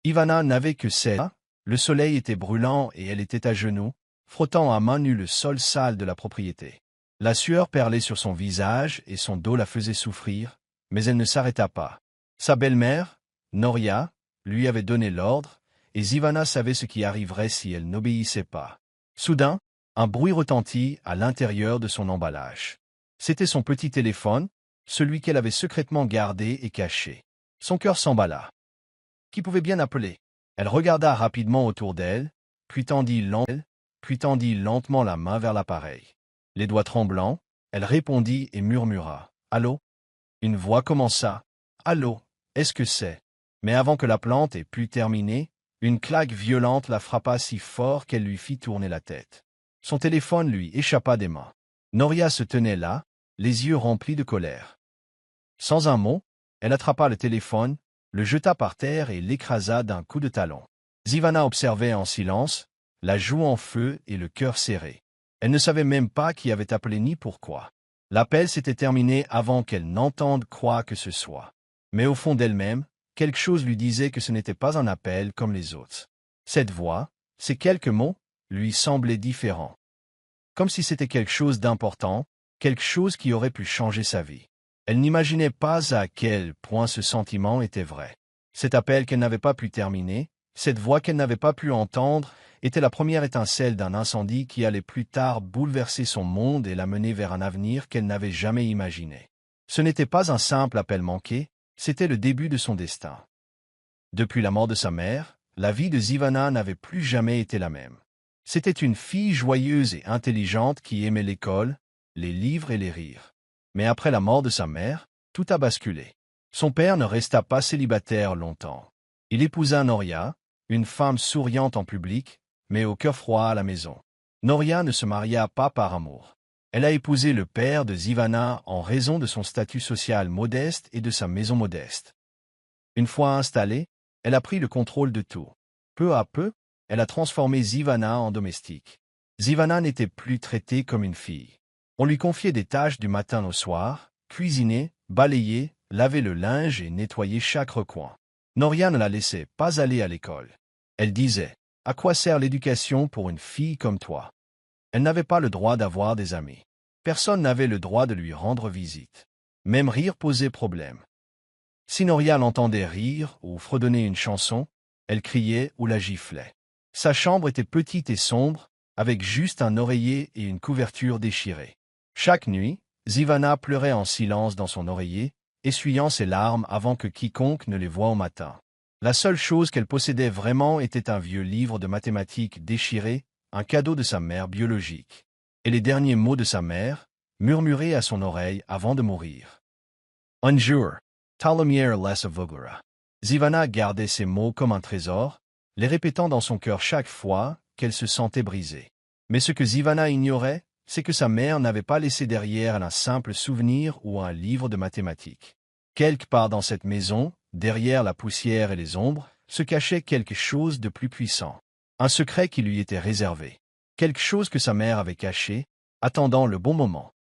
Ivana n'avait que 7 ans, le soleil était brûlant et elle était à genoux, frottant à main nue le sol sale de la propriété. La sueur perlait sur son visage et son dos la faisait souffrir, mais elle ne s'arrêta pas. Sa belle-mère, Noria, lui avait donné l'ordre, et Ivana savait ce qui arriverait si elle n'obéissait pas. Soudain, un bruit retentit à l'intérieur de son emballage. C'était son petit téléphone, celui qu'elle avait secrètement gardé et caché. Son cœur s'emballa. Qui pouvait bien appeler? Elle regarda rapidement autour d'elle, puis tendit lentement la main vers l'appareil. Les doigts tremblants, elle répondit et murmura « Allô ?» Une voix commença « Allô, est-ce que c'est ?» Mais avant que la plante ait pu terminer, une claque violente la frappa si fort qu'elle lui fit tourner la tête. Son téléphone lui échappa des mains. Noria se tenait là, les yeux remplis de colère. Sans un mot, elle attrapa le téléphone, le jeta par terre et l'écrasa d'un coup de talon. Ivana observait en silence, la joue en feu et le cœur serré. Elle ne savait même pas qui avait appelé ni pourquoi. L'appel s'était terminé avant qu'elle n'entende quoi que ce soit. Mais au fond d'elle-même, quelque chose lui disait que ce n'était pas un appel comme les autres. Cette voix, ces quelques mots, lui semblaient différents. Comme si c'était quelque chose d'important, quelque chose qui aurait pu changer sa vie. Elle n'imaginait pas à quel point ce sentiment était vrai. Cet appel qu'elle n'avait pas pu terminer, cette voix qu'elle n'avait pas pu entendre, était la première étincelle d'un incendie qui allait plus tard bouleverser son monde et la mener vers un avenir qu'elle n'avait jamais imaginé. Ce n'était pas un simple appel manqué, c'était le début de son destin. Depuis la mort de sa mère, la vie de Ivana n'avait plus jamais été la même. C'était une fille joyeuse et intelligente qui aimait l'école, les livres et les rires. Mais après la mort de sa mère, tout a basculé. Son père ne resta pas célibataire longtemps. Il épousa Noria, une femme souriante en public, mais au cœur froid à la maison. Noria ne se maria pas par amour. Elle a épousé le père de Ivana en raison de son statut social modeste et de sa maison modeste. Une fois installée, elle a pris le contrôle de tout. Peu à peu, elle a transformé Ivana en domestique. Ivana n'était plus traitée comme une fille. On lui confiait des tâches du matin au soir, cuisiner, balayer, laver le linge et nettoyer chaque recoin. Noria ne la laissait pas aller à l'école. Elle disait « À quoi sert l'éducation pour une fille comme toi ?» Elle n'avait pas le droit d'avoir des amis. Personne n'avait le droit de lui rendre visite. Même rire posait problème. Si Noria l'entendait rire ou fredonner une chanson, elle criait ou la giflait. Sa chambre était petite et sombre, avec juste un oreiller et une couverture déchirée. Chaque nuit, Ivana pleurait en silence dans son oreiller, essuyant ses larmes avant que quiconque ne les voie au matin. La seule chose qu'elle possédait vraiment était un vieux livre de mathématiques déchiré, un cadeau de sa mère biologique. Et les derniers mots de sa mère, murmurés à son oreille avant de mourir. Un jour, Talamier laisse Vogura. Ivana gardait ces mots comme un trésor, les répétant dans son cœur chaque fois qu'elle se sentait brisée. Mais ce que Ivana ignorait, c'est que sa mère n'avait pas laissé derrière elle un simple souvenir ou un livre de mathématiques. Quelque part dans cette maison, derrière la poussière et les ombres, se cachait quelque chose de plus puissant. Un secret qui lui était réservé. Quelque chose que sa mère avait caché, attendant le bon moment.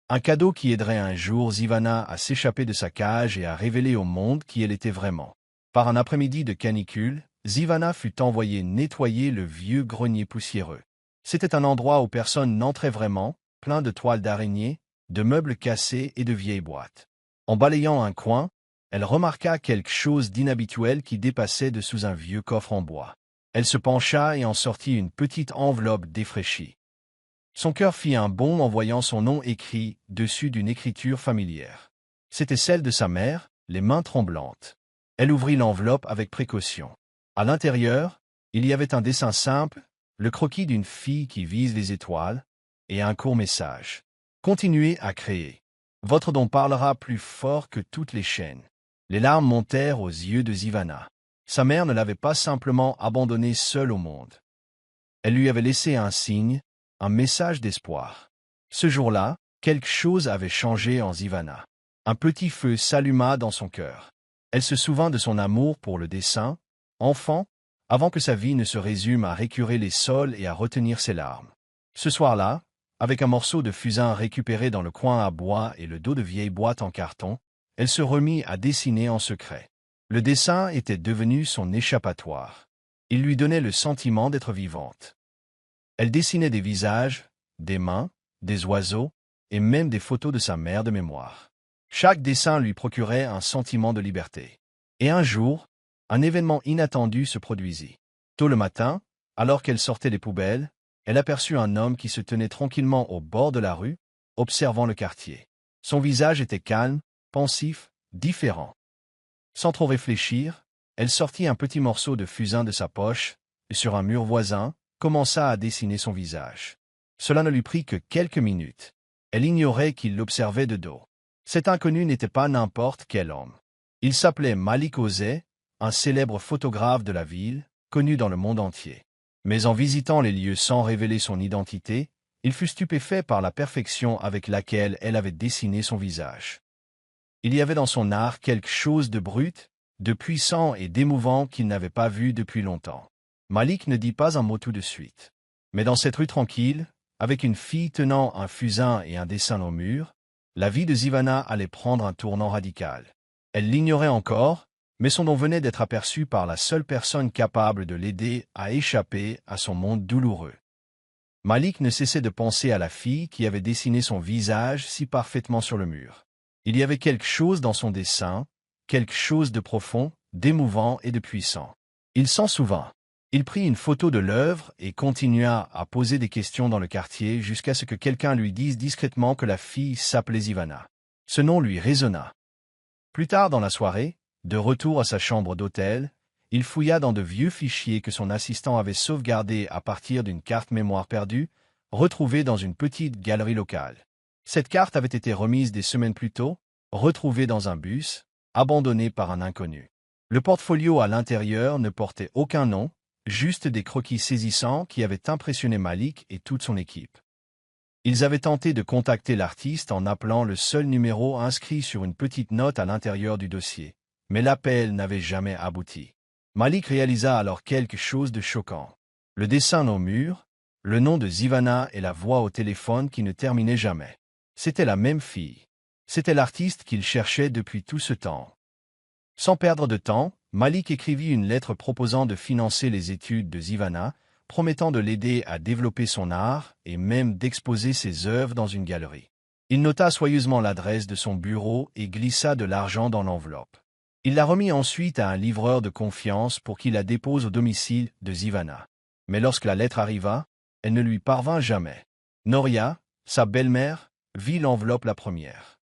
Un cadeau qui aiderait un jour Ivana à s'échapper de sa cage et à révéler au monde qui elle était vraiment. Par un après-midi de canicule, Ivana fut envoyée nettoyer le vieux grenier poussiéreux. C'était un endroit où personne n'entrait vraiment, plein de toiles d'araignée, de meubles cassés et de vieilles boîtes. En balayant un coin, elle remarqua quelque chose d'inhabituel qui dépassait de sous un vieux coffre en bois. Elle se pencha et en sortit une petite enveloppe défraîchie. Son cœur fit un bond en voyant son nom écrit dessus d'une écriture familière. C'était celle de sa mère, les mains tremblantes. Elle ouvrit l'enveloppe avec précaution. À l'intérieur, il y avait un dessin simple, le croquis d'une fille qui vise les étoiles, et un court message. Continuez à créer. Votre don parlera plus fort que toutes les chaînes. Les larmes montèrent aux yeux de Ivana. Sa mère ne l'avait pas simplement abandonnée seule au monde. Elle lui avait laissé un signe, un message d'espoir. Ce jour-là, quelque chose avait changé en Ivana. Un petit feu s'alluma dans son cœur. Elle se souvint de son amour pour le dessin, enfant, avant que sa vie ne se résume à récurer les sols et à retenir ses larmes. Ce soir-là, avec un morceau de fusain récupéré dans le coin à bois et le dos de vieille boîte en carton, elle se remit à dessiner en secret. Le dessin était devenu son échappatoire. Il lui donnait le sentiment d'être vivante. Elle dessinait des visages, des mains, des oiseaux, et même des photos de sa mère de mémoire. Chaque dessin lui procurait un sentiment de liberté. Et un jour, un événement inattendu se produisit. Tôt le matin, alors qu'elle sortait des poubelles, elle aperçut un homme qui se tenait tranquillement au bord de la rue, observant le quartier. Son visage était calme, pensif, différent. Sans trop réfléchir, elle sortit un petit morceau de fusain de sa poche, et sur un mur voisin, commença à dessiner son visage. Cela ne lui prit que quelques minutes. Elle ignorait qu'il l'observait de dos. Cet inconnu n'était pas n'importe quel homme. Il s'appelait Malik Ozeh, un célèbre photographe de la ville, connu dans le monde entier. Mais en visitant les lieux sans révéler son identité, il fut stupéfait par la perfection avec laquelle elle avait dessiné son visage. Il y avait dans son art quelque chose de brut, de puissant et d'émouvant qu'il n'avait pas vu depuis longtemps. Malik ne dit pas un mot tout de suite. Mais dans cette rue tranquille, avec une fille tenant un fusain et un dessin au mur, la vie de Zivana allait prendre un tournant radical. Elle l'ignorait encore, mais son nom venait d'être aperçu par la seule personne capable de l'aider à échapper à son monde douloureux. Malik ne cessait de penser à la fille qui avait dessiné son visage si parfaitement sur le mur. Il y avait quelque chose dans son dessin, quelque chose de profond, d'émouvant et de puissant. Il s'en souvint. Il prit une photo de l'œuvre et continua à poser des questions dans le quartier jusqu'à ce que quelqu'un lui dise discrètement que la fille s'appelait Zivana. Ce nom lui résonna. Plus tard dans la soirée, de retour à sa chambre d'hôtel, il fouilla dans de vieux fichiers que son assistant avait sauvegardés à partir d'une carte mémoire perdue, retrouvée dans une petite galerie locale. Cette carte avait été remise des semaines plus tôt, retrouvée dans un bus, abandonné par un inconnu. Le portfolio à l'intérieur ne portait aucun nom, juste des croquis saisissants qui avaient impressionné Malik et toute son équipe. Ils avaient tenté de contacter l'artiste en appelant le seul numéro inscrit sur une petite note à l'intérieur du dossier, mais l'appel n'avait jamais abouti. Malik réalisa alors quelque chose de choquant. Le dessin au mur, le nom de Zivana et la voix au téléphone qui ne terminait jamais. C'était la même fille. C'était l'artiste qu'il cherchait depuis tout ce temps. Sans perdre de temps, Malik écrivit une lettre proposant de financer les études de Zivana, promettant de l'aider à développer son art et même d'exposer ses œuvres dans une galerie. Il nota soigneusement l'adresse de son bureau et glissa de l'argent dans l'enveloppe. Il la remit ensuite à un livreur de confiance pour qu'il la dépose au domicile de Zivana. Mais lorsque la lettre arriva, elle ne lui parvint jamais. Noria, sa belle-mère, vit l'enveloppe la première.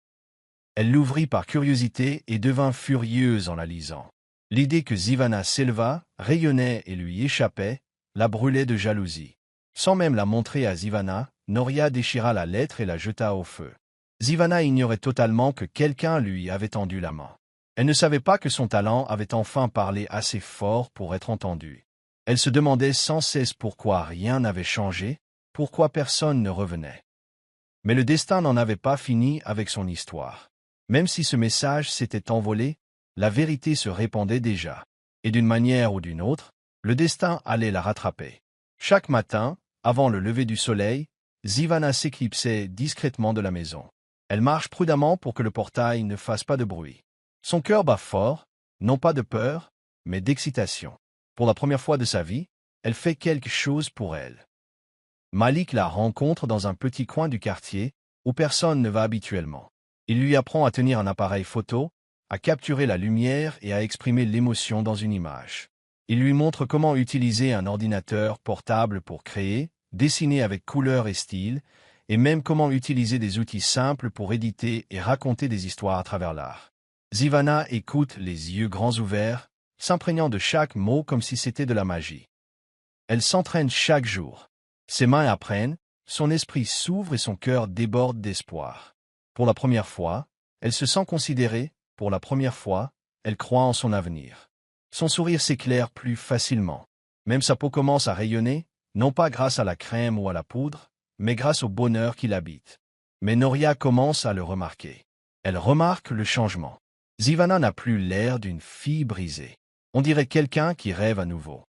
Elle l'ouvrit par curiosité et devint furieuse en la lisant. L'idée que Zivana s'éleva, rayonnait et lui échappait, la brûlait de jalousie. Sans même la montrer à Zivana, Noria déchira la lettre et la jeta au feu. Zivana ignorait totalement que quelqu'un lui avait tendu la main. Elle ne savait pas que son talent avait enfin parlé assez fort pour être entendu. Elle se demandait sans cesse pourquoi rien n'avait changé, pourquoi personne ne revenait. Mais le destin n'en avait pas fini avec son histoire. Même si ce message s'était envolé, la vérité se répandait déjà. Et d'une manière ou d'une autre, le destin allait la rattraper. Chaque matin, avant le lever du soleil, Zivana s'éclipsait discrètement de la maison. Elle marche prudemment pour que le portail ne fasse pas de bruit. Son cœur bat fort, non pas de peur, mais d'excitation. Pour la première fois de sa vie, elle fait quelque chose pour elle. Malik la rencontre dans un petit coin du quartier, où personne ne va habituellement. Il lui apprend à tenir un appareil photo, à capturer la lumière et à exprimer l'émotion dans une image. Il lui montre comment utiliser un ordinateur portable pour créer, dessiner avec couleur et style, et même comment utiliser des outils simples pour éditer et raconter des histoires à travers l'art. Zivana écoute les yeux grands ouverts, s'imprégnant de chaque mot comme si c'était de la magie. Elle s'entraîne chaque jour. Ses mains apprennent, son esprit s'ouvre et son cœur déborde d'espoir. Pour la première fois, elle se sent considérée, pour la première fois, elle croit en son avenir. Son sourire s'éclaire plus facilement. Même sa peau commence à rayonner, non pas grâce à la crème ou à la poudre, mais grâce au bonheur qui l'habite. Mais Noria commence à le remarquer. Elle remarque le changement. Zivana n'a plus l'air d'une fille brisée. On dirait quelqu'un qui rêve à nouveau.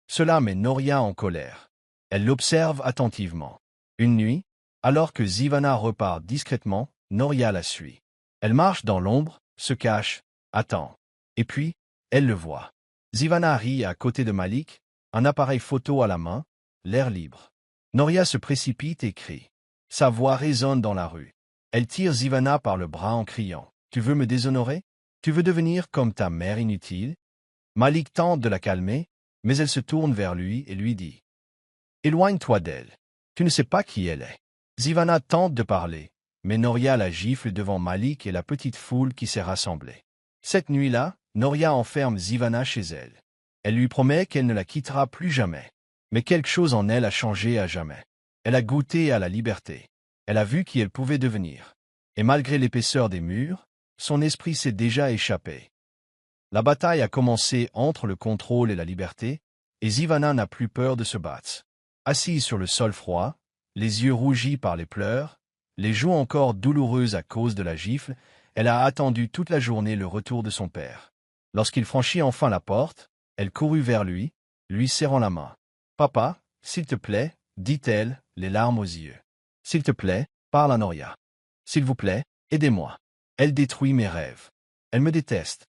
Cela met Noria en colère. Elle l'observe attentivement. Une nuit, alors que Zivana repart discrètement, Noria la suit. Elle marche dans l'ombre, se cache, attend. Et puis, elle le voit. Zivana rit à côté de Malik, un appareil photo à la main, l'air libre. Noria se précipite et crie. Sa voix résonne dans la rue. Elle tire Zivana par le bras en criant. « Tu veux me déshonorer? Tu veux devenir comme ta mère inutile ?» Malik tente de la calmer, mais elle se tourne vers lui et lui dit. « Éloigne-toi d'elle. Tu ne sais pas qui elle est. » Zivana tente de parler, mais Noria la gifle devant Malik et la petite foule qui s'est rassemblée. Cette nuit-là, Noria enferme Zivana chez elle. Elle lui promet qu'elle ne la quittera plus jamais. Mais quelque chose en elle a changé à jamais. Elle a goûté à la liberté. Elle a vu qui elle pouvait devenir. Et malgré l'épaisseur des murs, son esprit s'est déjà échappé. La bataille a commencé entre le contrôle et la liberté, et Zivana n'a plus peur de se battre. Assise sur le sol froid, les yeux rougis par les pleurs, les joues encore douloureuses à cause de la gifle, elle a attendu toute la journée le retour de son père. Lorsqu'il franchit enfin la porte, elle courut vers lui, lui serrant la main. « Papa, s'il te plaît, dit-elle, les larmes aux yeux. S'il te plaît, parle à Noria. S'il vous plaît, aidez-moi. Elle détruit mes rêves. Elle me déteste. »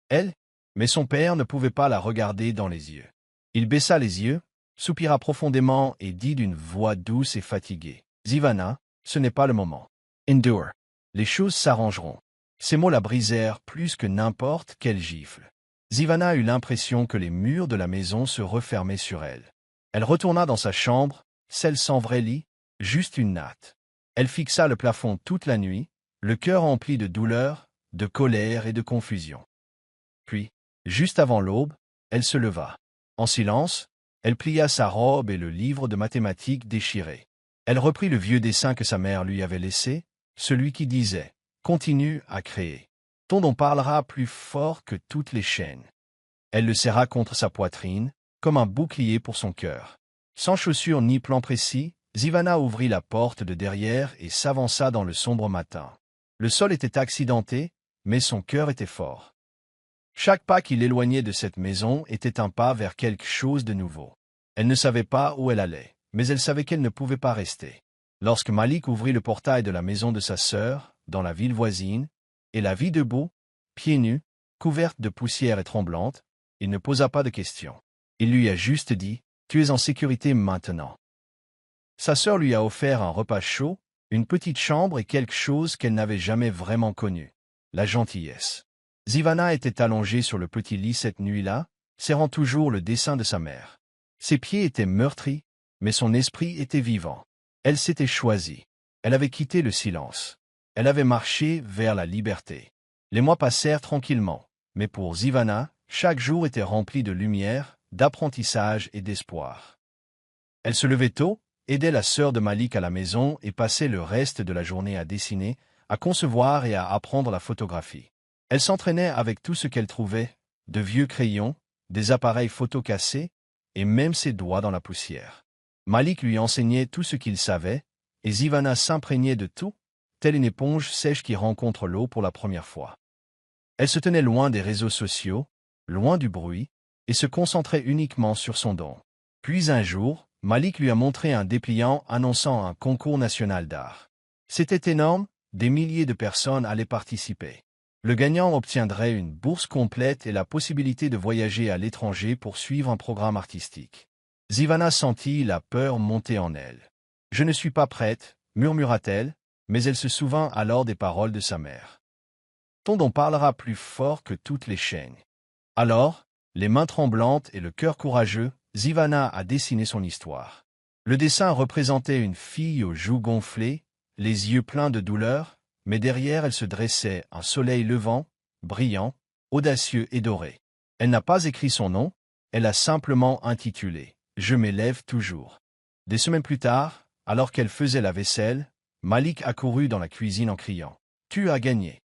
Elle, mais son père ne pouvait pas la regarder dans les yeux. Il baissa les yeux, soupira profondément et dit d'une voix douce et fatiguée. « Zivana, ce n'est pas le moment. Endure. Les choses s'arrangeront. » Ces mots la brisèrent plus que n'importe quelle gifle. Zivana eut l'impression que les murs de la maison se refermaient sur elle. Elle retourna dans sa chambre, celle sans vrai lit, juste une natte. Elle fixa le plafond toute la nuit, le cœur rempli de douleur, de colère et de confusion. Puis, juste avant l'aube, elle se leva. En silence, elle plia sa robe et le livre de mathématiques déchiré. Elle reprit le vieux dessin que sa mère lui avait laissé, celui qui disait « Continue à créer. Ton don parlera plus fort que toutes les chaînes. » Elle le serra contre sa poitrine, comme un bouclier pour son cœur. Sans chaussures ni plan précis, Zivana ouvrit la porte de derrière et s'avança dans le sombre matin. Le sol était accidenté, mais son cœur était fort. Chaque pas qui l'éloignait de cette maison était un pas vers quelque chose de nouveau. Elle ne savait pas où elle allait, mais elle savait qu'elle ne pouvait pas rester. Lorsque Malik ouvrit le portail de la maison de sa sœur, dans la ville voisine, et la vit debout, pieds nus, couverte de poussière et tremblante, il ne posa pas de questions. Il lui a juste dit « Tu es en sécurité maintenant. » Sa sœur lui a offert un repas chaud, une petite chambre et quelque chose qu'elle n'avait jamais vraiment connu, la gentillesse. Zivana était allongée sur le petit lit cette nuit-là, serrant toujours le dessin de sa mère. Ses pieds étaient meurtris, mais son esprit était vivant. Elle s'était choisie. Elle avait quitté le silence. Elle avait marché vers la liberté. Les mois passèrent tranquillement, mais pour Zivana, chaque jour était rempli de lumière, d'apprentissage et d'espoir. Elle se levait tôt, aidait la sœur de Malik à la maison et passait le reste de la journée à dessiner, à concevoir et à apprendre la photographie. Elle s'entraînait avec tout ce qu'elle trouvait, de vieux crayons, des appareils photo cassés, et même ses doigts dans la poussière. Malik lui enseignait tout ce qu'il savait, et Zivana s'imprégnait de tout, telle une éponge sèche qui rencontre l'eau pour la première fois. Elle se tenait loin des réseaux sociaux, loin du bruit, et se concentrait uniquement sur son don. Puis un jour, Malik lui a montré un dépliant annonçant un concours national d'art. C'était énorme, des milliers de personnes allaient participer. Le gagnant obtiendrait une bourse complète et la possibilité de voyager à l'étranger pour suivre un programme artistique. Zivana sentit la peur monter en elle. « Je ne suis pas prête », murmura-t-elle, mais elle se souvint alors des paroles de sa mère. « Ton don parlera plus fort que toutes les chaînes. » Alors, les mains tremblantes et le cœur courageux, Zivana a dessiné son histoire. Le dessin représentait une fille aux joues gonflées, les yeux pleins de douleur, mais derrière elle se dressait un soleil levant, brillant, audacieux et doré. Elle n'a pas écrit son nom, elle a simplement intitulé « Je m'élève toujours ». Des semaines plus tard, alors qu'elle faisait la vaisselle, Malik accourut dans la cuisine en criant « Tu as gagné.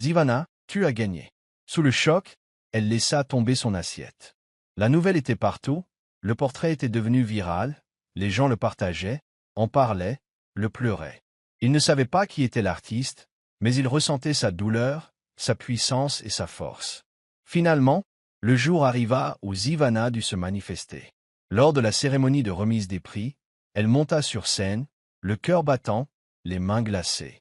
Zivana, tu as gagné ». Sous le choc, elle laissa tomber son assiette. La nouvelle était partout, le portrait était devenu viral, les gens le partageaient, en parlaient, le pleuraient. Il ne savait pas qui était l'artiste, mais il ressentait sa douleur, sa puissance et sa force. Finalement, le jour arriva où Zivana dut se manifester. Lors de la cérémonie de remise des prix, elle monta sur scène, le cœur battant, les mains glacées.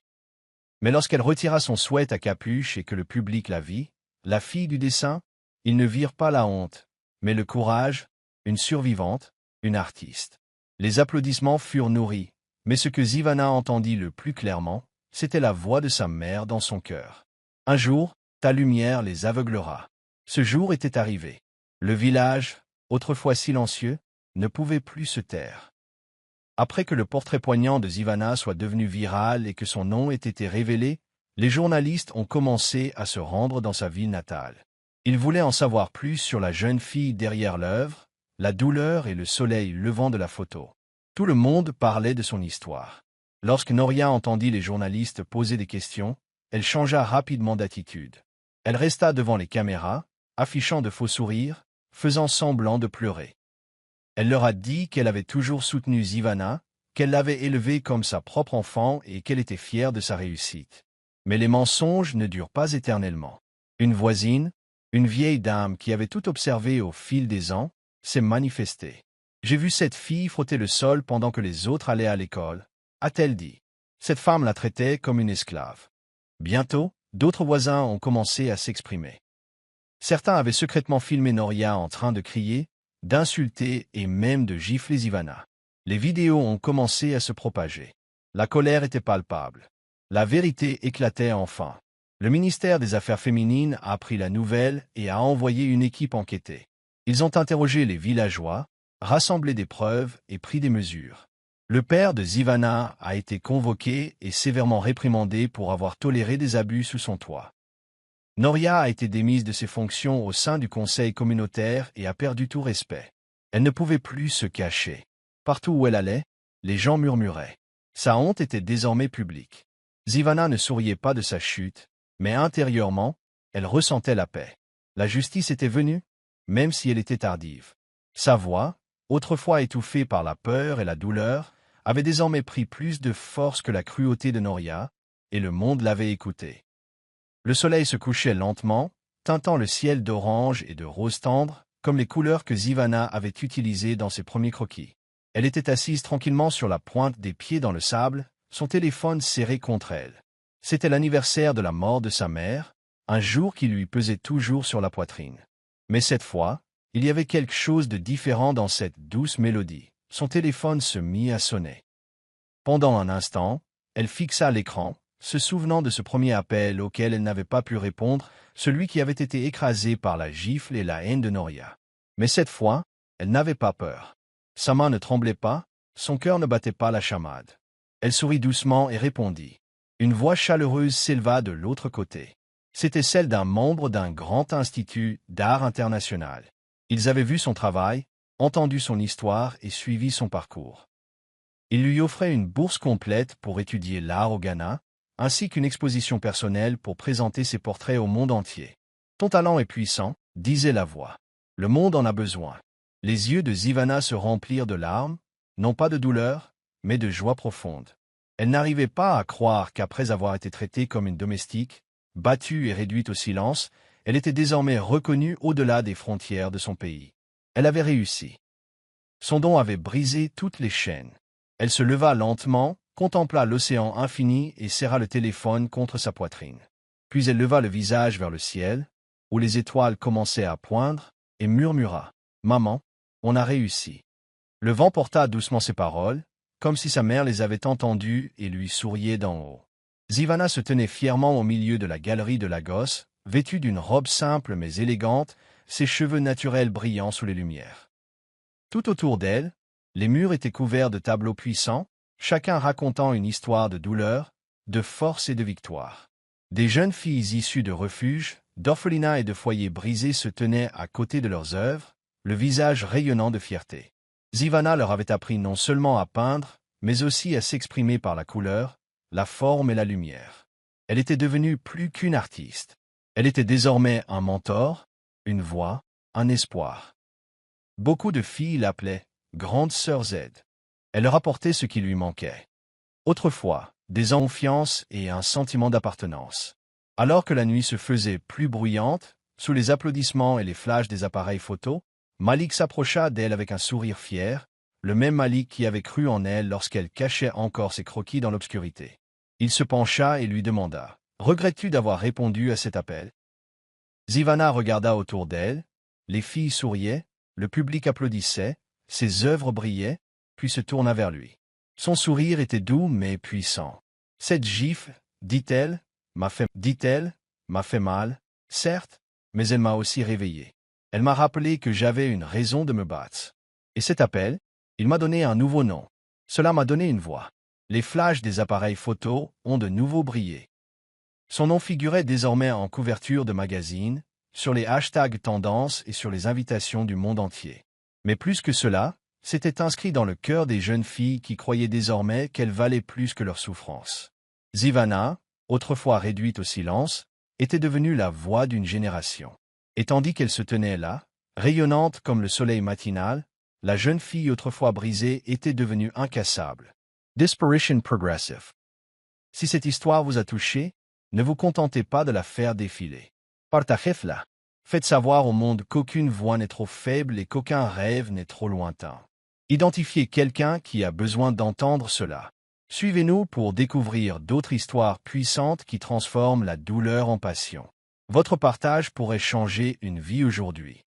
Mais lorsqu'elle retira son sweat à capuche et que le public la vit, la fille du dessin, ils ne virent pas la honte, mais le courage, une survivante, une artiste. Les applaudissements furent nourris, mais ce que Zivana entendit le plus clairement, c'était la voix de sa mère dans son cœur. Un jour, ta lumière les aveuglera. Ce jour était arrivé. Le village, autrefois silencieux, ne pouvait plus se taire. Après que le portrait poignant de Zivana soit devenu viral et que son nom ait été révélé, les journalistes ont commencé à se rendre dans sa ville natale. Ils voulaient en savoir plus sur la jeune fille derrière l'œuvre, la douleur et le soleil levant de la photo. Tout le monde parlait de son histoire. Lorsque Noria entendit les journalistes poser des questions, elle changea rapidement d'attitude. Elle resta devant les caméras, affichant de faux sourires, faisant semblant de pleurer. Elle leur a dit qu'elle avait toujours soutenu Zivana, qu'elle l'avait élevée comme sa propre enfant et qu'elle était fière de sa réussite. Mais les mensonges ne durent pas éternellement. Une voisine, une vieille dame qui avait tout observé au fil des ans, s'est manifestée. J'ai vu cette fille frotter le sol pendant que les autres allaient à l'école, a-t-elle dit. Cette femme la traitait comme une esclave. Bientôt, d'autres voisins ont commencé à s'exprimer. Certains avaient secrètement filmé Noria en train de crier, d'insulter et même de gifler Zivana. Les vidéos ont commencé à se propager. La colère était palpable. La vérité éclatait enfin. Le ministère des Affaires féminines a appris la nouvelle et a envoyé une équipe enquêter. Ils ont interrogé les villageois, rassemblé des preuves et pris des mesures. Le père de Zivana a été convoqué et sévèrement réprimandé pour avoir toléré des abus sous son toit. Noria a été démise de ses fonctions au sein du conseil communautaire et a perdu tout respect. Elle ne pouvait plus se cacher. Partout où elle allait, les gens murmuraient. Sa honte était désormais publique. Zivana ne souriait pas de sa chute, mais intérieurement, elle ressentait la paix. La justice était venue, même si elle était tardive. Sa voix, autrefois étouffée par la peur et la douleur, avait désormais pris plus de force que la cruauté de Noria, et le monde l'avait écoutée. Le soleil se couchait lentement, teintant le ciel d'orange et de rose tendre, comme les couleurs que Zivana avait utilisées dans ses premiers croquis. Elle était assise tranquillement sur la pointe des pieds dans le sable, son téléphone serré contre elle. C'était l'anniversaire de la mort de sa mère, un jour qui lui pesait toujours sur la poitrine. Mais cette fois, il y avait quelque chose de différent dans cette douce mélodie. Son téléphone se mit à sonner. Pendant un instant, elle fixa l'écran, se souvenant de ce premier appel auquel elle n'avait pas pu répondre, celui qui avait été écrasé par la gifle et la haine de Noria. Mais cette fois, elle n'avait pas peur. Sa main ne tremblait pas, son cœur ne battait pas la chamade. Elle sourit doucement et répondit. Une voix chaleureuse s'éleva de l'autre côté. C'était celle d'un membre d'un grand institut d'art international. Ils avaient vu son travail, entendu son histoire et suivi son parcours. Ils lui offraient une bourse complète pour étudier l'art au Ghana, ainsi qu'une exposition personnelle pour présenter ses portraits au monde entier. Ton talent est puissant, disait la voix. Le monde en a besoin. Les yeux de Zivana se remplirent de larmes, non pas de douleur, mais de joie profonde. Elle n'arrivait pas à croire qu'après avoir été traitée comme une domestique, battue et réduite au silence, elle était désormais reconnue au-delà des frontières de son pays. Elle avait réussi. Son don avait brisé toutes les chaînes. Elle se leva lentement, contempla l'océan infini et serra le téléphone contre sa poitrine. Puis elle leva le visage vers le ciel, où les étoiles commençaient à poindre, et murmura « Maman, on a réussi ». Le vent porta doucement ses paroles, comme si sa mère les avait entendues et lui souriait d'en haut. Zivana se tenait fièrement au milieu de la galerie de Lagos, vêtue d'une robe simple mais élégante, ses cheveux naturels brillant sous les lumières. Tout autour d'elle, les murs étaient couverts de tableaux puissants, chacun racontant une histoire de douleur, de force et de victoire. Des jeunes filles issues de refuges, d'orphelinats et de foyers brisés se tenaient à côté de leurs œuvres, le visage rayonnant de fierté. Zivana leur avait appris non seulement à peindre, mais aussi à s'exprimer par la couleur, la forme et la lumière. Elle était devenue plus qu'une artiste. Elle était désormais un mentor, une voix, un espoir. Beaucoup de filles l'appelaient « Grande Sœur Z ». Elle leur apportait ce qui lui manquait. Autrefois, des confiance et un sentiment d'appartenance. Alors que la nuit se faisait plus bruyante, sous les applaudissements et les flashs des appareils photos, Malik s'approcha d'elle avec un sourire fier, le même Malik qui avait cru en elle lorsqu'elle cachait encore ses croquis dans l'obscurité. Il se pencha et lui demanda « Regrettes-tu d'avoir répondu à cet appel ?» Zivana regarda autour d'elle, les filles souriaient, le public applaudissait, ses œuvres brillaient, puis se tourna vers lui. Son sourire était doux mais puissant. Cette gifle, dit-elle, m'a fait mal, certes, mais elle m'a aussi réveillé. Elle m'a rappelé que j'avais une raison de me battre. Et cet appel, il m'a donné un nouveau nom. Cela m'a donné une voix. Les flashs des appareils photo ont de nouveau brillé. Son nom figurait désormais en couverture de magazines, sur les hashtags tendances et sur les invitations du monde entier. Mais plus que cela, c'était inscrit dans le cœur des jeunes filles qui croyaient désormais qu'elles valaient plus que leur souffrance. Zivana, autrefois réduite au silence, était devenue la voix d'une génération. Et tandis qu'elle se tenait là, rayonnante comme le soleil matinal, la jeune fille autrefois brisée était devenue incassable. Disparition progressive. Si cette histoire vous a touché, ne vous contentez pas de la faire défiler. Partagez-la. Faites savoir au monde qu'aucune voix n'est trop faible et qu'aucun rêve n'est trop lointain. Identifiez quelqu'un qui a besoin d'entendre cela. Suivez-nous pour découvrir d'autres histoires puissantes qui transforment la douleur en passion. Votre partage pourrait changer une vie aujourd'hui.